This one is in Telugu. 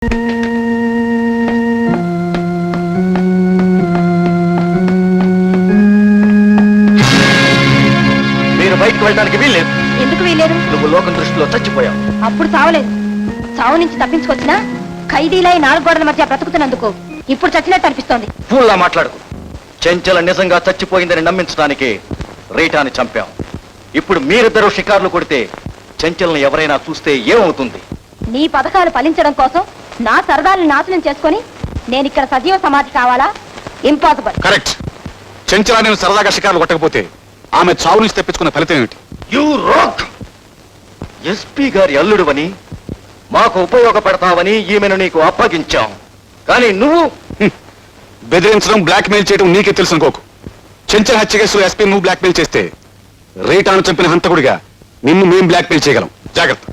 మీరు బయటకు వెళ్ళడానికి వీల్లేదు. ఎందుకు వీలేదు? నువ్వు లోకం దృష్టిలో చచ్చిపోయావు. అప్పుడు చావలేదు. చావు నుంచి తప్పించుకొచ్చినా ఖైదీలై 4 గోడల మధ్య బ్రతుకుతున్నందుకు ఇప్పుడు చచ్చినట్టు అనిపిస్తోంది. పూల్లా మాట్లాడుకు. చెంచల నిజంగా చచ్చిపోయిందని నమ్మించడానికి రీటాని చంపాం. ఇప్పుడు మీరిద్దరూ షికార్లు కొడితే చెంచల్ని ఎవరైనా చూస్తే ఏమవుతుంది? నీ పథకాలు ఫలించడం కోసం నా సరదాలను నాశనం చేసుకొని నేను ఇక్కడ సజీవ సమాధి కావాలా? ఇంపాసిబుల్. కరెక్ట్. చెంచలా నేను సరదాగా షికార్లు కొట్టకపోతే ఆమె చావు నుంచి తెప్పించుకున్న ఫలితం ఏమిటి? You rock! ఎస్పీ గారి అల్లుడువని మాకు ఉపయోగపడతావని ఈమెను నీకు అప్పగించాం. కానీ నువ్వు బెదిరించడం, బ్లాక్ మెయిల్ చేయడం నీకే తెలుసు అనుకోకు. చెంచల హత్య కేసులో ఎస్పీ నువ్వు బ్లాక్ మెయిల్ చేస్తే రీటాను చంపిన హంతకుడిగా నిన్ను మేం బ్లాక్ మెయిల్ చేయగలం. జాగ్రత్త.